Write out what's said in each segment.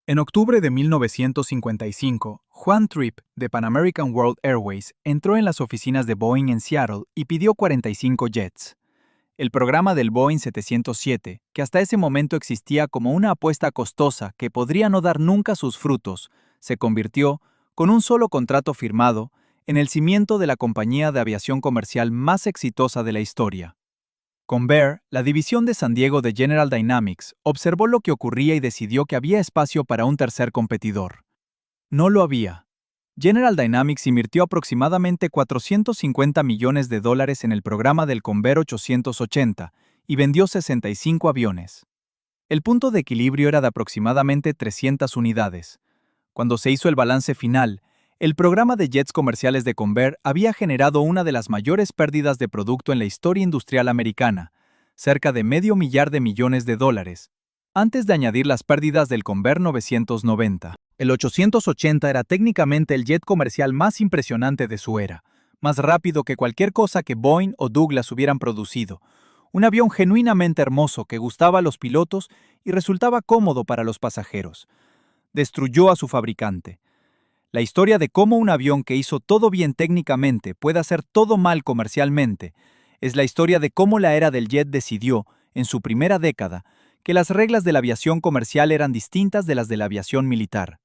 En octubre de 1955, Juan Tripp, de Pan American World Airways, entró en las oficinas de Boeing en Seattle y pidió 45 jets. El programa del Boeing 707, que hasta ese momento existía como una apuesta costosa que podría no dar nunca sus frutos, se convirtió, con un solo contrato firmado, en el cimiento de la compañía de aviación comercial más exitosa de la historia. Convair, la división de San Diego de General Dynamics, observó lo que ocurría y decidió que había espacio para un tercer competidor. No lo había. General Dynamics invirtió aproximadamente $450 millones en el programa del Convair 880 y vendió 65 aviones. El punto de equilibrio era de aproximadamente 300 unidades. Cuando se hizo el balance final, el programa de jets comerciales de Convair había generado una de las mayores pérdidas de producto en la historia industrial americana, cerca de $500 millones, antes de añadir las pérdidas del Convair 990. El 880 era técnicamente el jet comercial más impresionante de su era, más rápido que cualquier cosa que Boeing o Douglas hubieran producido, un avión genuinamente hermoso que gustaba a los pilotos y resultaba cómodo para los pasajeros. Destruyó a su fabricante. La historia de cómo un avión que hizo todo bien técnicamente puede hacer todo mal comercialmente es la historia de cómo la era del jet decidió, en su primera década, que las reglas de la aviación comercial eran distintas de las de la aviación militar,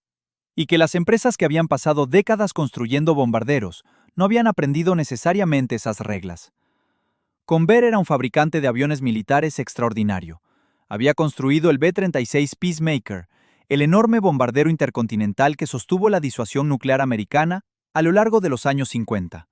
y que las empresas que habían pasado décadas construyendo bombarderos no habían aprendido necesariamente esas reglas. Convair era un fabricante de aviones militares extraordinario. Había construido el B-36 Peacemaker, el enorme bombardero intercontinental que sostuvo la disuasión nuclear americana a lo largo de los años 50.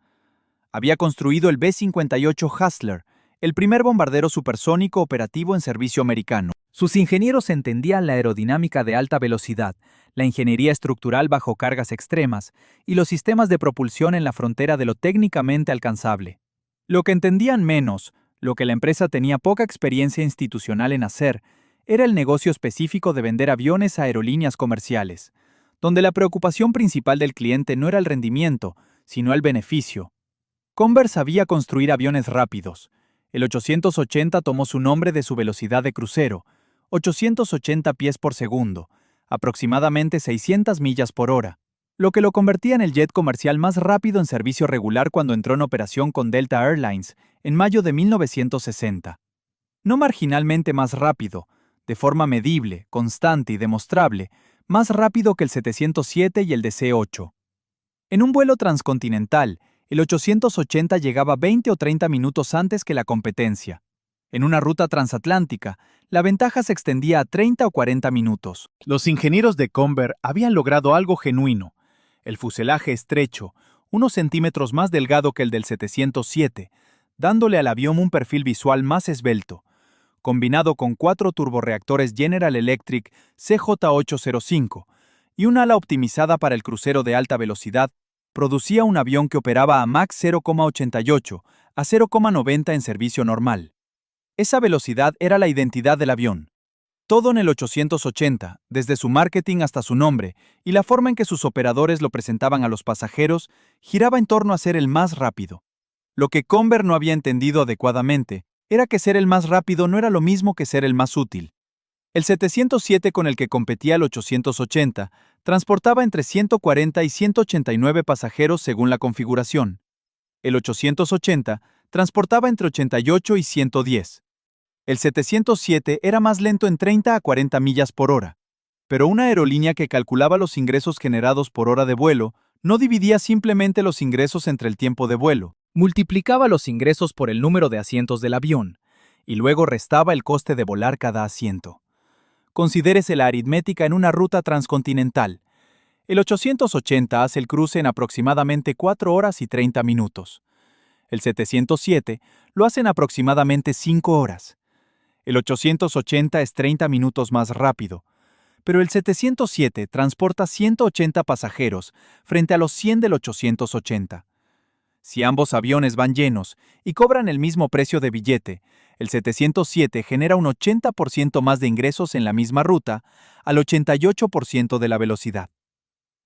Había construido el B-58 Hustler, el primer bombardero supersónico operativo en servicio americano. Sus ingenieros entendían la aerodinámica de alta velocidad, la ingeniería estructural bajo cargas extremas y los sistemas de propulsión en la frontera de lo técnicamente alcanzable. Lo que entendían menos, lo que la empresa tenía poca experiencia institucional en hacer, era el negocio específico de vender aviones a aerolíneas comerciales, donde la preocupación principal del cliente no era el rendimiento, sino el beneficio. Convair sabía construir aviones rápidos. El 880 tomó su nombre de su velocidad de crucero, 880 pies por segundo, aproximadamente 600 millas por hora, lo que lo convertía en el jet comercial más rápido en servicio regular cuando entró en operación con Delta Airlines en mayo de 1960. No marginalmente más rápido, de forma medible, constante y demostrable, más rápido que el 707 y el DC-8. En un vuelo transcontinental, el 880 llegaba 20 o 30 minutos antes que la competencia. En una ruta transatlántica, la ventaja se extendía a 30 o 40 minutos. Los ingenieros de Convair habían logrado algo genuino. El fuselaje estrecho, unos centímetros más delgado que el del 707, dándole al avión un perfil visual más esbelto, combinado con 4 turborreactores General Electric CJ805 y un ala optimizada para el crucero de alta velocidad, producía un avión que operaba a Mach 0,88 a 0,90 en servicio normal. Esa velocidad era la identidad del avión. Todo en el 880, desde su marketing hasta su nombre y la forma en que sus operadores lo presentaban a los pasajeros, giraba en torno a ser el más rápido. Lo que Convair no había entendido adecuadamente era que ser el más rápido no era lo mismo que ser el más útil. El 707 con el que competía el 880 transportaba entre 140 y 189 pasajeros según la configuración. El 880 transportaba entre 88 y 110. El 707 era más lento en 30 a 40 millas por hora, pero una aerolínea que calculaba los ingresos generados por hora de vuelo no dividía simplemente los ingresos entre el tiempo de vuelo, multiplicaba los ingresos por el número de asientos del avión, y luego restaba el coste de volar cada asiento. Considérese la aritmética en una ruta transcontinental. El 880 hace el cruce en aproximadamente 4 horas y 30 minutos. El 707 lo hace en aproximadamente 5 horas. El 880 es 30 minutos más rápido, pero el 707 transporta 180 pasajeros frente a los 100 del 880. Si ambos aviones van llenos y cobran el mismo precio de billete, el 707 genera un 80% más de ingresos en la misma ruta, al 88% de la velocidad.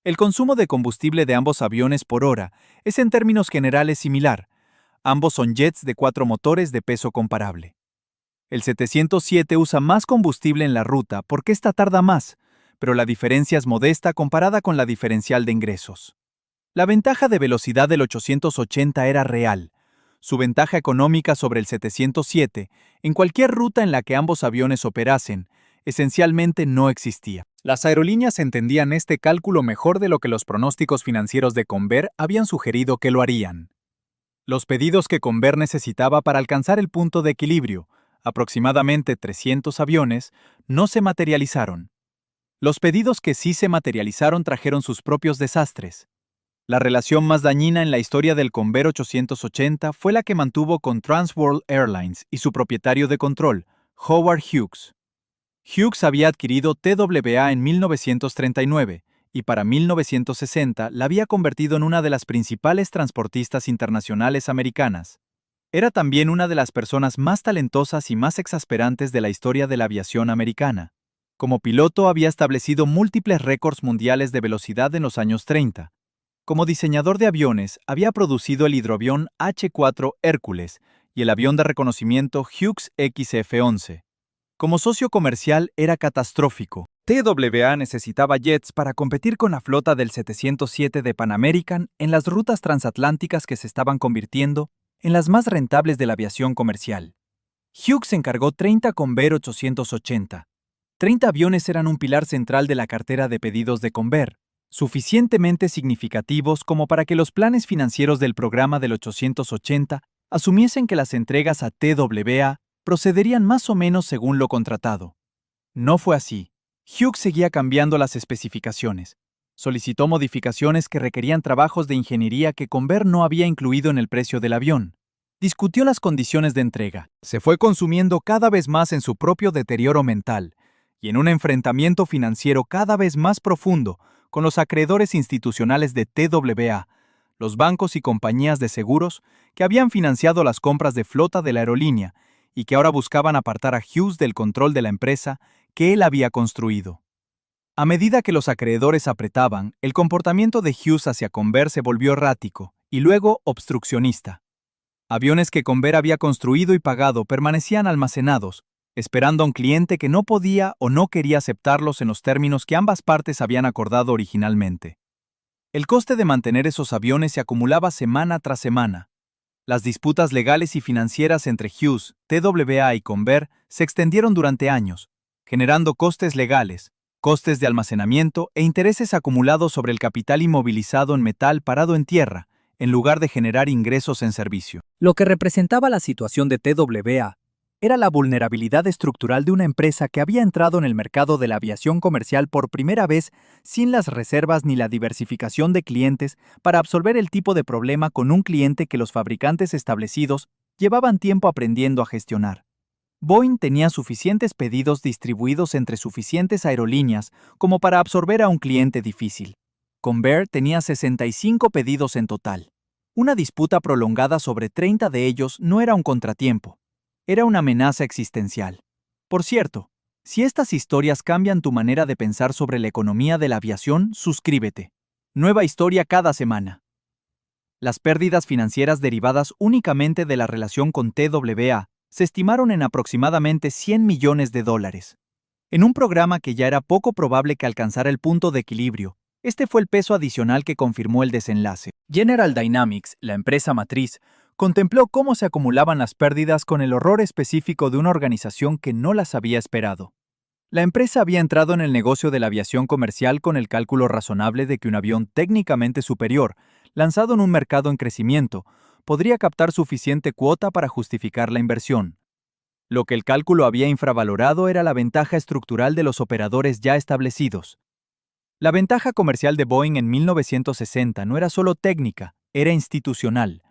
El consumo de combustible de ambos aviones por hora es en términos generales similar. Ambos son jets de 4 motores de peso comparable. El 707 usa más combustible en la ruta porque ésta tarda más, pero la diferencia es modesta comparada con la diferencial de ingresos. La ventaja de velocidad del 880 era real. Su ventaja económica sobre el 707, en cualquier ruta en la que ambos aviones operasen, esencialmente no existía. Las aerolíneas entendían este cálculo mejor de lo que los pronósticos financieros de Convair habían sugerido que lo harían. Los pedidos que Convair necesitaba para alcanzar el punto de equilibrio, aproximadamente 300 aviones, no se materializaron. Los pedidos que sí se materializaron trajeron sus propios desastres. La relación más dañina en la historia del Convair 880 fue la que mantuvo con Trans World Airlines y su propietario de control, Howard Hughes. Hughes había adquirido TWA en 1939 y para 1960 la había convertido en una de las principales transportistas internacionales americanas. Era también una de las personas más talentosas y más exasperantes de la historia de la aviación americana. Como piloto había establecido múltiples récords mundiales de velocidad en los años 30. Como diseñador de aviones, había producido el hidroavión H-4 Hércules y el avión de reconocimiento Hughes XF-11. Como socio comercial era catastrófico. TWA necesitaba jets para competir con la flota del 707 de Pan American en las rutas transatlánticas que se estaban convirtiendo en las más rentables de la aviación comercial. Hughes encargó 30 Convair 880. 30 aviones eran un pilar central de la cartera de pedidos de Convair, suficientemente significativos como para que los planes financieros del programa del 880 asumiesen que las entregas a TWA procederían más o menos según lo contratado. No fue así. Hughes seguía cambiando las especificaciones. Solicitó modificaciones que requerían trabajos de ingeniería que Convair no había incluido en el precio del avión. Discutió las condiciones de entrega. Se fue consumiendo cada vez más en su propio deterioro mental y en un enfrentamiento financiero cada vez más profundo con los acreedores institucionales de TWA, los bancos y compañías de seguros que habían financiado las compras de flota de la aerolínea y que ahora buscaban apartar a Hughes del control de la empresa que él había construido. A medida que los acreedores apretaban, el comportamiento de Hughes hacia Convair se volvió errático y luego obstruccionista. Aviones que Convair había construido y pagado permanecían almacenados, esperando a un cliente que no podía o no quería aceptarlos en los términos que ambas partes habían acordado originalmente. El coste de mantener esos aviones se acumulaba semana tras semana. Las disputas legales y financieras entre Hughes, TWA y Convair se extendieron durante años, generando costes legales, costes de almacenamiento e intereses acumulados sobre el capital inmovilizado en metal parado en tierra, en lugar de generar ingresos en servicio. Lo que representaba la situación de TWA era la vulnerabilidad estructural de una empresa que había entrado en el mercado de la aviación comercial por primera vez sin las reservas ni la diversificación de clientes para absorber el tipo de problema con un cliente que los fabricantes establecidos llevaban tiempo aprendiendo a gestionar. Boeing tenía suficientes pedidos distribuidos entre suficientes aerolíneas como para absorber a un cliente difícil. Convair tenía 65 pedidos en total. Una disputa prolongada sobre 30 de ellos no era un contratiempo. Era una amenaza existencial. Por cierto, si estas historias cambian tu manera de pensar sobre la economía de la aviación, suscríbete. Nueva historia cada semana. Las pérdidas financieras derivadas únicamente de la relación con TWA se estimaron en aproximadamente $100 millones. En un programa que ya era poco probable que alcanzara el punto de equilibrio, este fue el peso adicional que confirmó el desenlace. General Dynamics, la empresa matriz, contempló cómo se acumulaban las pérdidas con el horror específico de una organización que no las había esperado. La empresa había entrado en el negocio de la aviación comercial con el cálculo razonable de que un avión técnicamente superior, lanzado en un mercado en crecimiento, podría captar suficiente cuota para justificar la inversión. Lo que el cálculo había infravalorado era la ventaja estructural de los operadores ya establecidos. La ventaja comercial de Boeing en 1960 no era solo técnica, era institucional.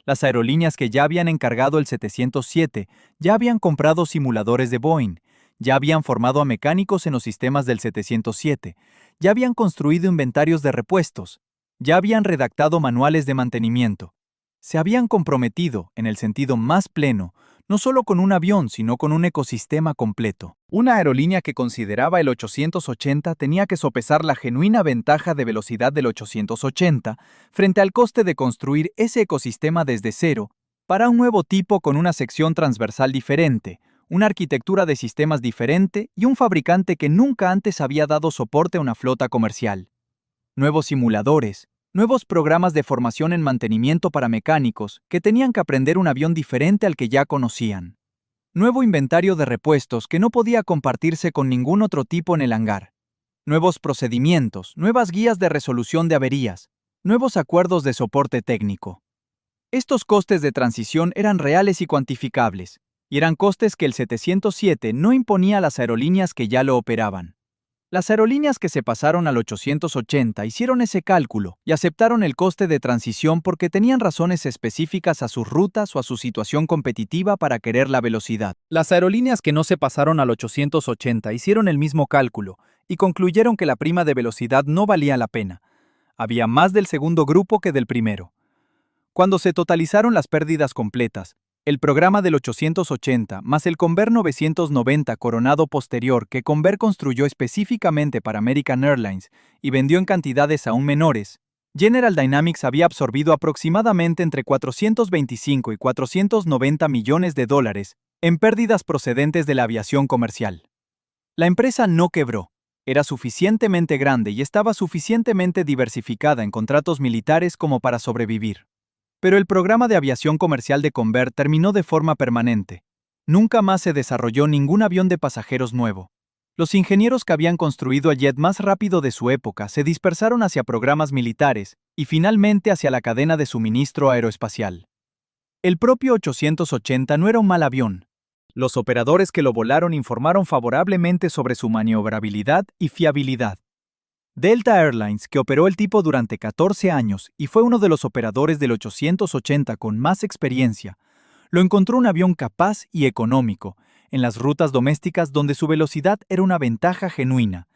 Las aerolíneas que ya habían encargado el 707 ya habían comprado simuladores de Boeing, ya habían formado a mecánicos en los sistemas del 707, ya habían construido inventarios de repuestos, ya habían redactado manuales de mantenimiento. Se habían comprometido, en el sentido más pleno, no solo con un avión, sino con un ecosistema completo. Una aerolínea que consideraba el 880 tenía que sopesar la genuina ventaja de velocidad del 880 frente al coste de construir ese ecosistema desde cero para un nuevo tipo con una sección transversal diferente, una arquitectura de sistemas diferente y un fabricante que nunca antes había dado soporte a una flota comercial. Nuevos simuladores, nuevos programas de formación en mantenimiento para mecánicos que tenían que aprender un avión diferente al que ya conocían. Nuevo inventario de repuestos que no podía compartirse con ningún otro tipo en el hangar. Nuevos procedimientos, nuevas guías de resolución de averías, nuevos acuerdos de soporte técnico. Estos costes de transición eran reales y cuantificables, y eran costes que el 707 no imponía a las aerolíneas que ya lo operaban. Las aerolíneas que se pasaron al 880 hicieron ese cálculo y aceptaron el coste de transición porque tenían razones específicas a sus rutas o a su situación competitiva para querer la velocidad. Las aerolíneas que no se pasaron al 880 hicieron el mismo cálculo y concluyeron que la prima de velocidad no valía la pena. Había más del segundo grupo que del primero. Cuando se totalizaron las pérdidas completas, el programa del 880 más el Convair 990 Coronado posterior que Convair construyó específicamente para American Airlines y vendió en cantidades aún menores, General Dynamics había absorbido aproximadamente entre 425 y 490 millones de dólares en pérdidas procedentes de la aviación comercial. La empresa no quebró, era suficientemente grande y estaba suficientemente diversificada en contratos militares como para sobrevivir. Pero el programa de aviación comercial de Convair terminó de forma permanente. Nunca más se desarrolló ningún avión de pasajeros nuevo. Los ingenieros que habían construido el jet más rápido de su época se dispersaron hacia programas militares y finalmente hacia la cadena de suministro aeroespacial. El propio 880 no era un mal avión. Los operadores que lo volaron informaron favorablemente sobre su maniobrabilidad y fiabilidad. Delta Airlines, que operó el tipo durante 14 años y fue uno de los operadores del 880 con más experiencia, lo encontró un avión capaz y económico, en las rutas domésticas donde su velocidad era una ventaja genuina,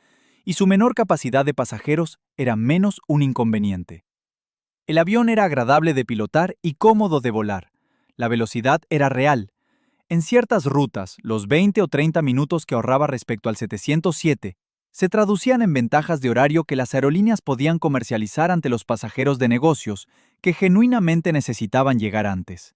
y su menor capacidad de pasajeros era menos un inconveniente. El avión era agradable de pilotar y cómodo de volar. La velocidad era real. En ciertas rutas, los 20 o 30 minutos que ahorraba respecto al 707 se traducían en ventajas de horario que las aerolíneas podían comercializar ante los pasajeros de negocios que genuinamente necesitaban llegar antes.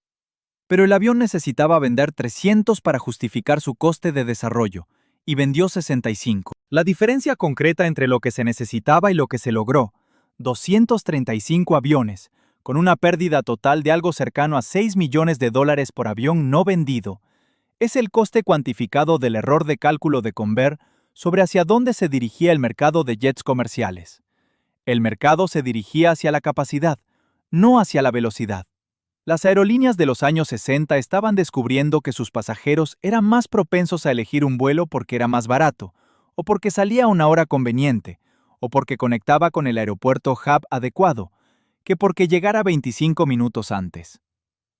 Pero el avión necesitaba vender 300 para justificar su coste de desarrollo, y vendió 65. La diferencia concreta entre lo que se necesitaba y lo que se logró, 235 aviones, con una pérdida total de algo cercano a $6 millones por avión no vendido, es el coste cuantificado del error de cálculo de Convair sobre hacia dónde se dirigía el mercado de jets comerciales. El mercado se dirigía hacia la capacidad, no hacia la velocidad. Las aerolíneas de los años 60 estaban descubriendo que sus pasajeros eran más propensos a elegir un vuelo porque era más barato, o porque salía a una hora conveniente, o porque conectaba con el aeropuerto hub adecuado, que porque llegara 25 minutos antes.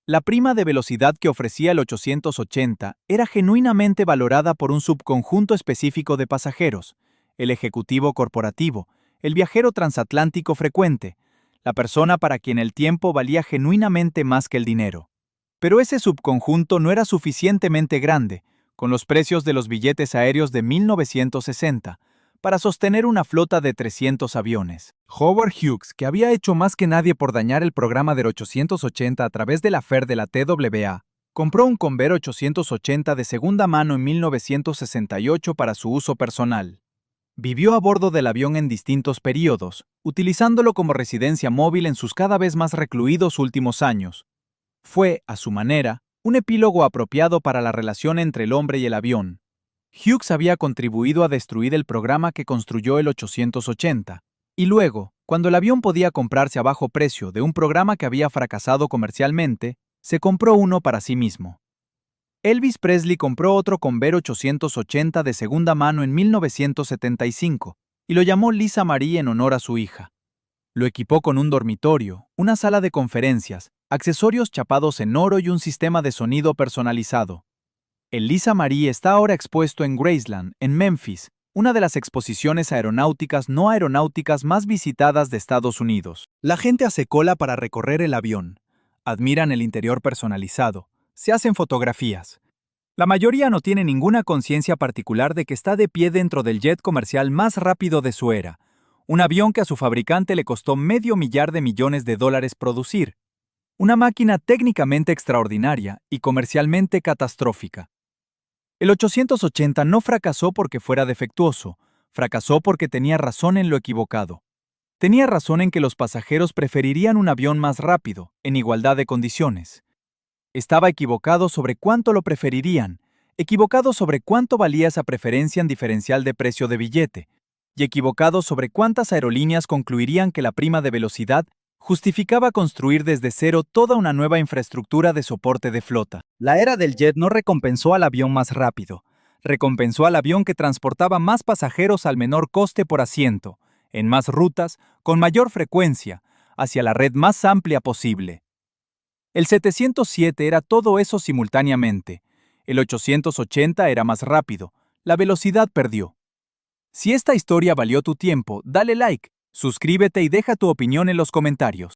La prima de velocidad que ofrecía el 880 era genuinamente valorada por un subconjunto específico de pasajeros, el ejecutivo corporativo, el viajero transatlántico frecuente, la persona para quien el tiempo valía genuinamente más que el dinero. Pero ese subconjunto no era suficientemente grande, con los precios de los billetes aéreos de 1960, para sostener una flota de 300 aviones. Howard Hughes, que había hecho más que nadie por dañar el programa del 880 a través del affair de la TWA, compró un Convair 880 de segunda mano en 1968 para su uso personal. Vivió a bordo del avión en distintos períodos, utilizándolo como residencia móvil en sus cada vez más recluidos últimos años. Fue, a su manera, un epílogo apropiado para la relación entre el hombre y el avión. Hughes había contribuido a destruir el programa que construyó el 880, y luego, cuando el avión podía comprarse a bajo precio de un programa que había fracasado comercialmente, se compró uno para sí mismo. Elvis Presley compró otro Convair 880 de segunda mano en 1975 y lo llamó Lisa Marie en honor a su hija. Lo equipó con un dormitorio, una sala de conferencias, accesorios chapados en oro y un sistema de sonido personalizado. El Lisa Marie está ahora expuesto en Graceland, en Memphis, una de las exposiciones aeronáuticas no aeronáuticas más visitadas de Estados Unidos. La gente hace cola para recorrer el avión. Admiran el interior personalizado. Se hacen fotografías. La mayoría no tiene ninguna conciencia particular de que está de pie dentro del jet comercial más rápido de su era, un avión que a su fabricante le costó $500 millones producir. Una máquina técnicamente extraordinaria y comercialmente catastrófica. El 880 no fracasó porque fuera defectuoso, fracasó porque tenía razón en lo equivocado. Tenía razón en que los pasajeros preferirían un avión más rápido, en igualdad de condiciones. Estaba equivocado sobre cuánto lo preferirían, equivocado sobre cuánto valía esa preferencia en diferencial de precio de billete, y equivocado sobre cuántas aerolíneas concluirían que la prima de velocidad justificaba construir desde cero toda una nueva infraestructura de soporte de flota. La era del jet no recompensó al avión más rápido, recompensó al avión que transportaba más pasajeros al menor coste por asiento, en más rutas, con mayor frecuencia, hacia la red más amplia posible. El 707 era todo eso simultáneamente. El 880 era más rápido. La velocidad perdió. Si esta historia valió tu tiempo, dale like, suscríbete y deja tu opinión en los comentarios.